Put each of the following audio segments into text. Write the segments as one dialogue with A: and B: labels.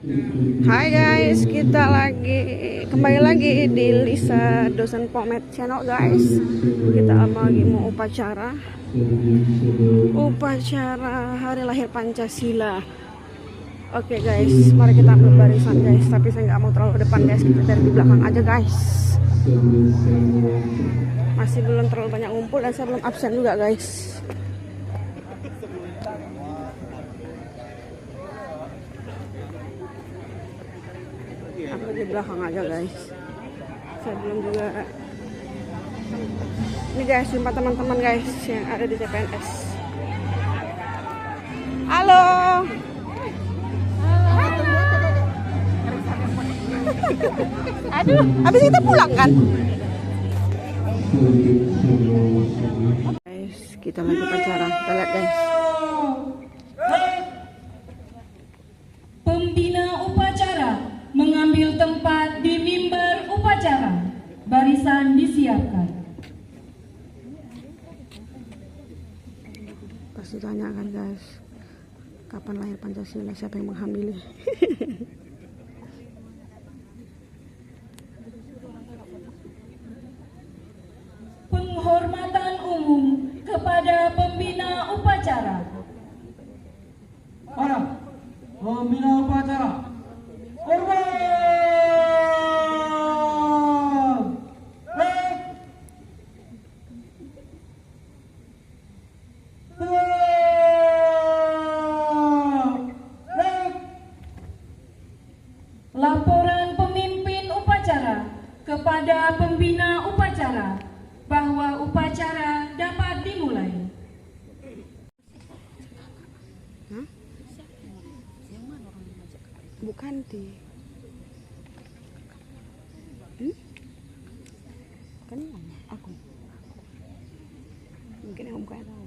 A: Hai guys, kita kembali lagi di Lisa Dosen Pomed Channel guys. Kita lagi mau upacara hari lahir Pancasila. Oke guys, mari kita ambil barisan guys. Tapi saya nggak mau terlalu depan guys, kita dari di belakang aja guys. Masih belum terlalu banyak ngumpul dan saya belum absen juga guys. Aku di belakang aja guys. Saya belum juga. Ini guys, jumpa teman-teman guys yang ada di CPNS. Halo. Aduh, habis kita pulang kan? Guys, kita lagi upacara. Kita lihat guys.
B: Pembina upacara mengambil tempat di mimbar upacara. Barisan disiapkan.
A: Pasti tanyakan guys, kapan lahir Pancasila, siapa yang menghamili?
B: Penghormatan umum kepada pembina upacara.
C: Para pembina upacara, hormat!
B: Laporan pemimpin upacara kepada pembina upacara bahwa upacara dapat dimulai.
A: Bukan di. Kan aku. Mungkin yang mukanya tahu.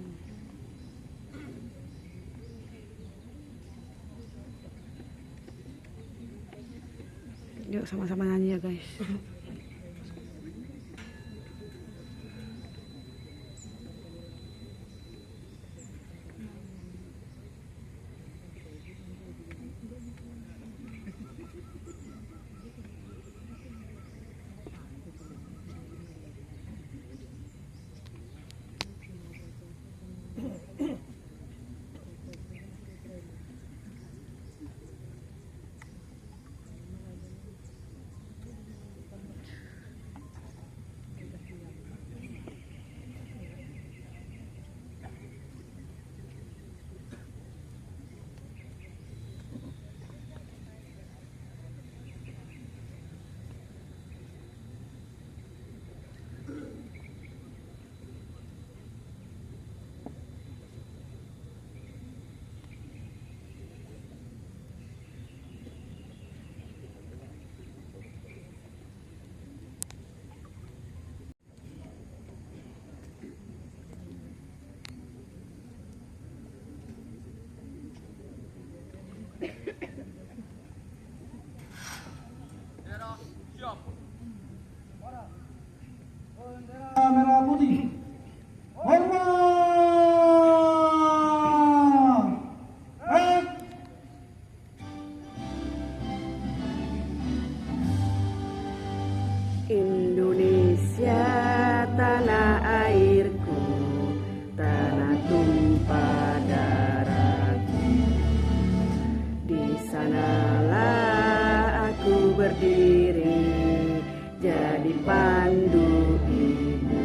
A: Yuk sama-sama nyanyi ya guys.
C: Bendera merah putih, hormat!
A: Indonesia tanah airku, tanah tumpah darahku. Di sanalah aku berdiri, jadi pandu ibuku.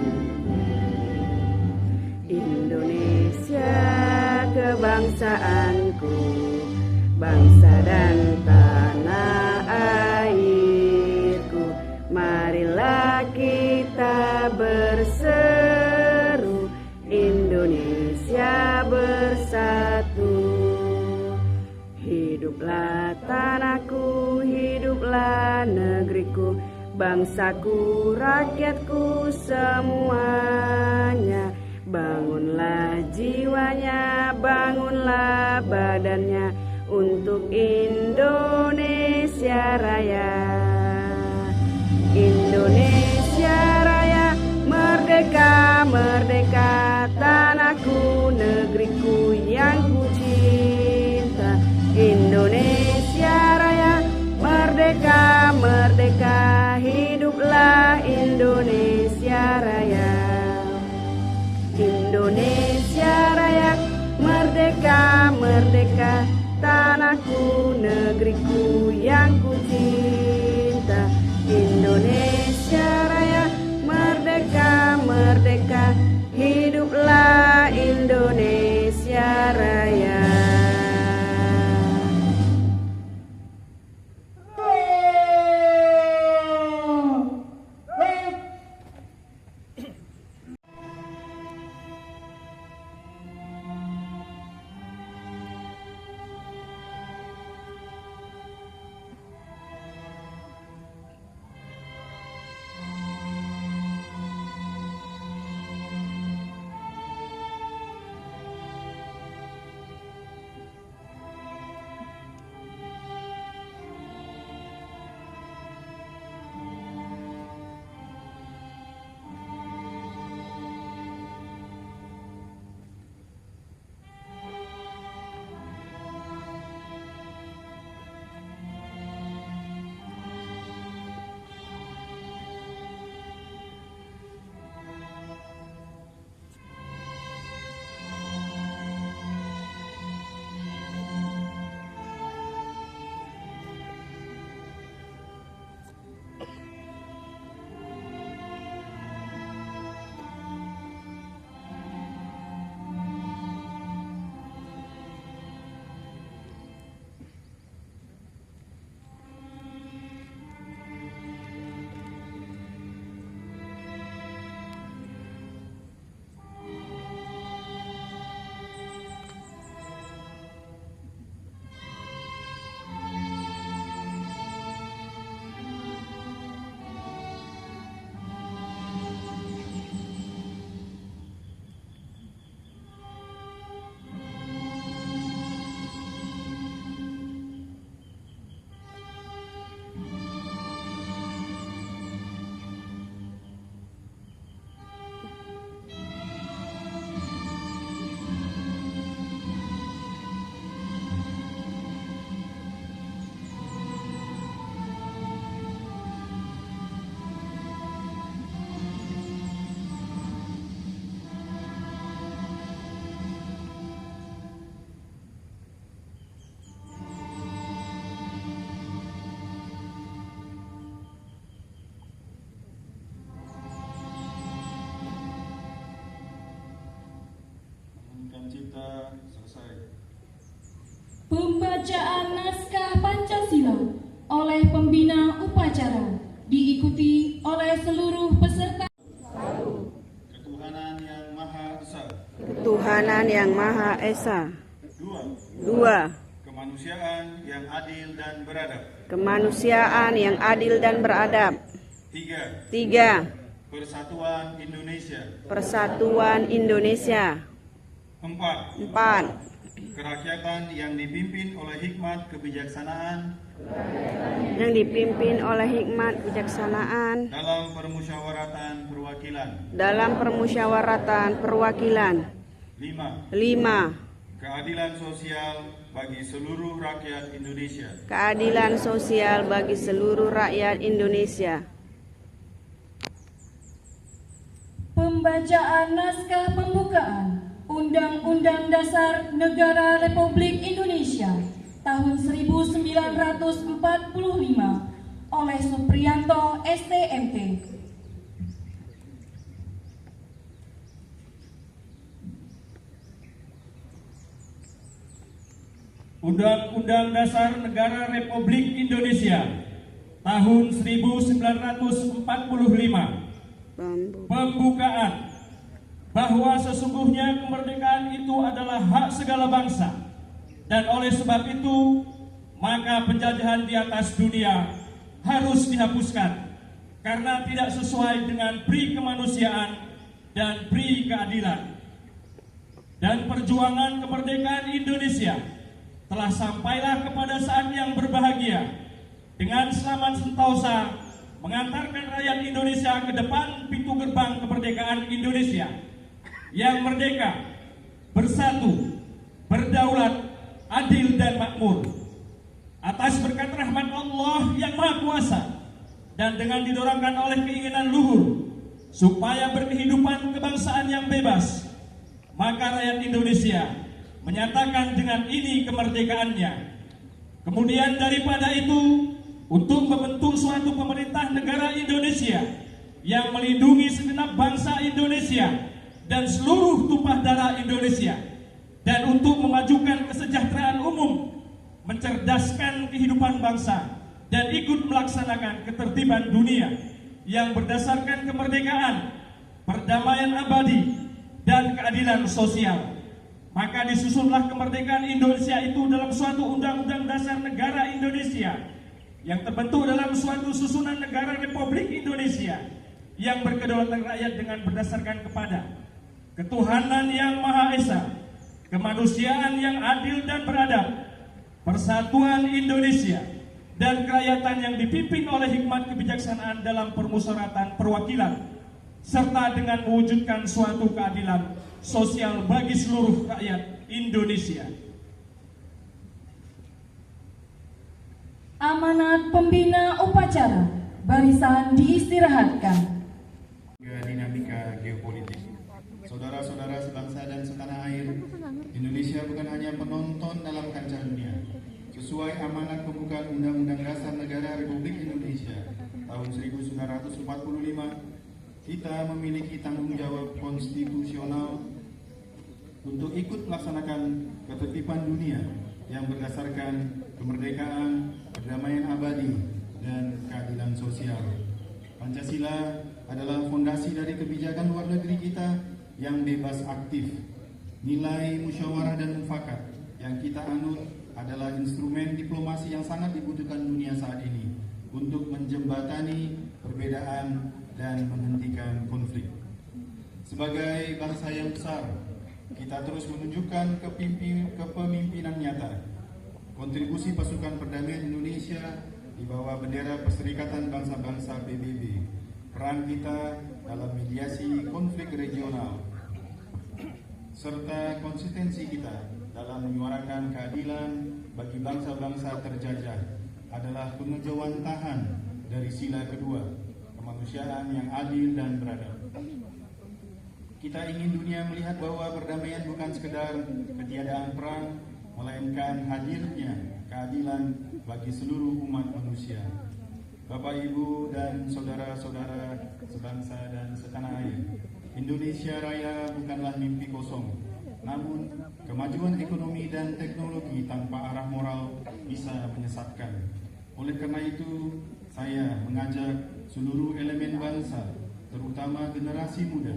A: Indonesia kebangsaanku, bangsa dan tanah airku. Marilah kita berseru, Indonesia bersatu. Hiduplah tanahku, hiduplah negeriku, bangsaku, rakyatku semuanya. Bangunlah jiwanya, bangunlah badannya untuk Indonesia Raya. Indonesia Raya, merdeka, merdeka, tanahku, negeriku yang ku cinta. Indonesia Raya, negeriku yang ku cinta. Indonesia Raya, merdeka, merdeka, hiduplah Indonesia Raya.
D: Cipta selesai.
B: Pembacaan naskah Pancasila oleh pembina upacara diikuti oleh seluruh peserta.
D: Ketuhanan yang Maha Esa.
A: Ketuhanan yang Maha Esa.
D: Dua. Kemanusiaan yang adil dan beradab.
A: Kemanusiaan yang adil dan beradab.
D: Tiga. Persatuan Indonesia.
A: Persatuan Indonesia.
D: Empat. Kerakyatan yang dipimpin oleh hikmat kebijaksanaan.
A: Yang dipimpin oleh hikmat kebijaksanaan.
D: Dalam permusyawaratan perwakilan.
A: Dalam permusyawaratan perwakilan. 5.
D: Keadilan sosial bagi seluruh rakyat Indonesia.
A: Keadilan sosial bagi seluruh rakyat Indonesia.
B: Pembacaan naskah pembukaan Undang-Undang Dasar Negara Republik Indonesia tahun 1945 oleh Supriyanto STMT.
E: Undang-Undang Dasar Negara Republik Indonesia tahun 1945. Pembukaan bahwa sesungguhnya kemerdekaan itu adalah hak segala bangsa, dan oleh sebab itu maka penjajahan di atas dunia harus dihapuskan karena tidak sesuai dengan pri kemanusiaan dan pri keadilan. Dan perjuangan kemerdekaan Indonesia telah sampailah kepada saat yang berbahagia dengan selamat sentosa mengantarkan rakyat Indonesia ke depan pintu gerbang kemerdekaan Indonesia yang merdeka, bersatu, berdaulat, adil dan makmur. Atas berkat rahmat Allah yang Maha Kuasa dan dengan didorongkan oleh keinginan luhur supaya berkehidupan kebangsaan yang bebas, maka rakyat Indonesia menyatakan dengan ini kemerdekaannya. Kemudian daripada itu, untuk membentuk suatu pemerintah negara Indonesia yang melindungi segenap bangsa Indonesia dan seluruh tumpah darah Indonesia, dan untuk memajukan kesejahteraan umum, mencerdaskan kehidupan bangsa, dan ikut melaksanakan ketertiban dunia yang berdasarkan kemerdekaan, perdamaian abadi, dan keadilan sosial. Maka disusunlah kemerdekaan Indonesia itu dalam suatu undang-undang dasar negara Indonesia yang terbentuk dalam suatu susunan negara Republik Indonesia yang berkedaulatan rakyat dengan berdasarkan kepada ketuhanan yang Maha Esa, kemanusiaan yang adil dan beradab, persatuan Indonesia, dan kerakyatan yang dipimpin oleh hikmat kebijaksanaan dalam permusyawaratan perwakilan, serta dengan mewujudkan suatu keadilan sosial bagi seluruh rakyat Indonesia.
B: Amanat pembina upacara, barisan diistirahatkan.
D: Dinamika geopolitik. Saudara-saudara sebangsa dan setanah air, Indonesia bukan hanya penonton dalam kancah dunia. Sesuai amanat pembukaan Undang-Undang Dasar Negara Republik Indonesia tahun 1945, kita memiliki tanggung jawab konstitusional untuk ikut melaksanakan ketertiban dunia yang berdasarkan kemerdekaan, perdamaian abadi, dan keadilan sosial. Pancasila adalah fondasi dari kebijakan luar negeri kita yang bebas aktif. Nilai musyawarah dan mufakat yang kita anut adalah instrumen diplomasi yang sangat dibutuhkan dunia saat ini untuk menjembatani perbedaan dan menghentikan konflik. Sebagai bangsa yang besar, kita terus menunjukkan kepemimpinan nyata. Kontribusi pasukan perdamaian Indonesia di bawah bendera Perserikatan Bangsa-Bangsa PBB, peran kita dalam mediasi konflik regional, serta konsistensi kita dalam menyuarakan keadilan bagi bangsa-bangsa terjajah adalah pengejawantahan dari sila kedua, kemanusiaan yang adil dan beradab. Kita ingin dunia melihat bahwa perdamaian bukan sekedar ketiadaan perang, melainkan hadirnya keadilan bagi seluruh umat manusia. Bapak, Ibu, dan saudara-saudara sebangsa dan setanah air, Indonesia Raya bukanlah mimpi kosong. Namun, kemajuan ekonomi dan teknologi tanpa arah moral bisa menyesatkan. Oleh karena itu, saya mengajak seluruh elemen bangsa, terutama generasi muda,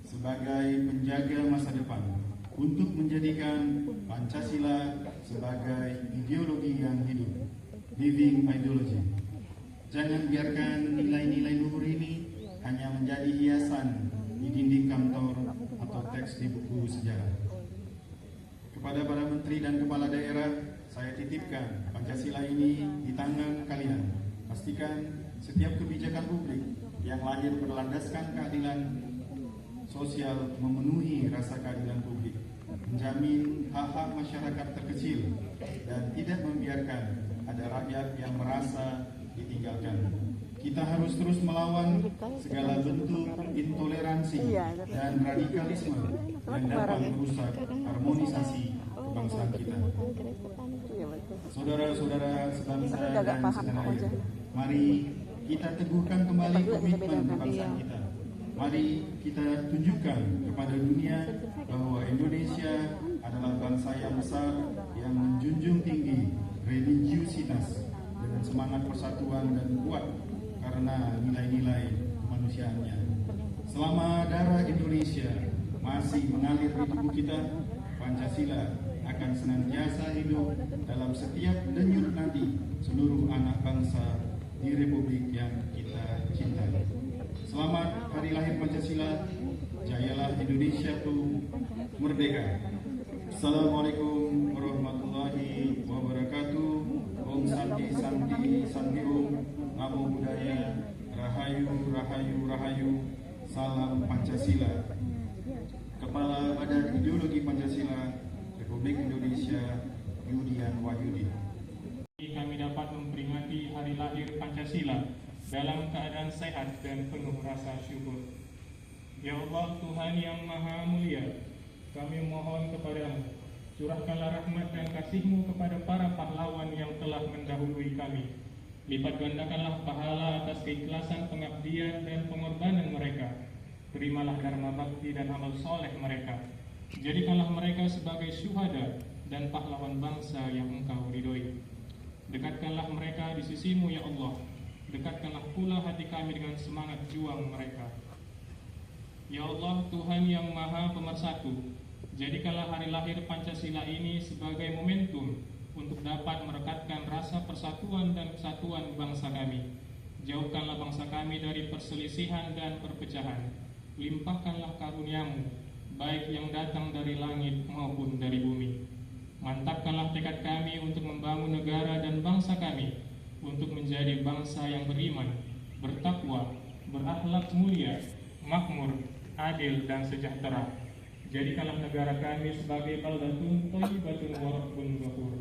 D: sebagai penjaga masa depan, untuk menjadikan Pancasila sebagai ideologi yang hidup, living ideology. Jangan biarkan nilai-nilai luhur ini hanya menjadi hiasan di dinding kantor atau teks di buku sejarah. Kepada para menteri dan kepala daerah, saya titipkan Pancasila ini di tangan kalian. Pastikan setiap kebijakan publik yang lahir berlandaskan keadilan sosial memenuhi rasa keadilan publik, menjamin hak-hak masyarakat terkecil, dan tidak membiarkan ada rakyat yang merasa ditinggalkan. Kita harus terus melawan segala bentuk intoleransi dan radikalisme yang dapat merusak harmonisasi kebangsaan kita. Saudara-saudara sebangsa dan setanah air, mari kita teguhkan kembali komitmen kebangsaan kita. Mari kita tunjukkan kepada dunia bahwa Indonesia adalah bangsa yang besar yang menjunjung tinggi religiusitas dengan semangat persatuan dan kuat karena nilai-nilai kemanusiaannya. Selama darah Indonesia masih mengalir di tubuh kita, Pancasila akan senantiasa hidup dalam setiap denyut nadi seluruh anak bangsa di Republik yang kita cintai. Selamat Hari Lahir Pancasila, jayalah Indonesiaku merdeka. Assalamualaikum warahmatullahi wabarakatuh. Om Santi Santi Santi Om, Namo Buddhaya, Rahayu Rahayu Rahayu, Salam Pancasila. Kepala Badan Ideologi Pancasila Republik Indonesia, Yudian Wahyudi.
F: Kami dapat memperingati Hari Lahir Pancasila dalam keadaan sehat dan penuh rasa syukur. Ya Allah, Tuhan yang Maha Mulia, kami mohon kepadamu Curahkanlah rahmat dan kasih-Mu kepada para pahlawan yang telah mendahului kami. Lipat gandakanlah pahala atas keikhlasan pengabdian dan pengorbanan mereka. Terimalah dharma bakti dan amal soleh mereka. Jadikanlah mereka sebagai syuhada dan pahlawan bangsa yang Engkau ridhoi. Dekatkanlah mereka di sisi-Mu ya Allah. Dekatkanlah pula hati kami dengan semangat juang mereka. Ya Allah, Tuhan yang Maha Pemersatu, jadikanlah hari lahir Pancasila ini sebagai momentum untuk dapat merekatkan rasa persatuan dan kesatuan bangsa kami. Jauhkanlah bangsa kami dari perselisihan dan perpecahan. Limpahkanlah karunia-Mu, baik yang datang dari langit maupun dari bumi. Mantapkanlah tekad kami untuk membangun negara dan bangsa kami, untuk menjadi bangsa yang beriman, bertakwa, berakhlak mulia, makmur, adil dan sejahtera. Jadikanlah negara kami sebagai baldatun thayyibatun wa rabbun ghafur.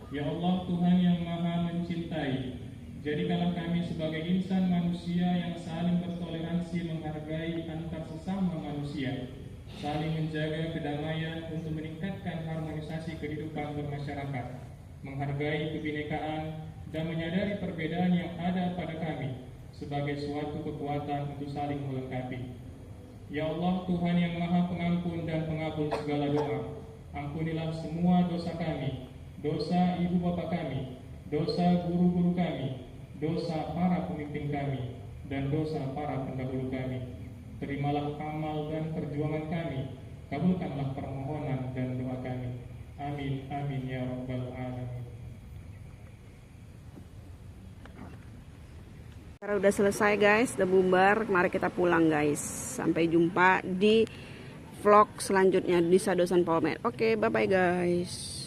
F: Ya Allah, Tuhan yang Maha mencintai, jadikanlah kami sebagai insan manusia yang saling bertoleransi, menghargai antar sesama manusia, saling menjaga kedamaian untuk meningkatkan harmonisasi kehidupan bermasyarakat, menghargai kebinekaan dan menyadari perbedaan yang ada pada kami sebagai suatu kekuatan untuk saling melengkapi. Ya Allah, Tuhan yang Maha Pengampun dan Pengabul segala doa, ampunilah semua dosa kami, dosa ibu bapa kami, dosa guru-guru kami, dosa para pemimpin kami, dan dosa para pendahulu kami. Terimalah amal dan perjuangan kami, kabulkanlah permohonan dan doa kami. Amin, amin ya rabbal alamin.
A: Karena udah selesai guys, udah bubar, mari kita pulang guys. Sampai jumpa di vlog selanjutnya di Sadosan Pomet. Oke, bye bye guys.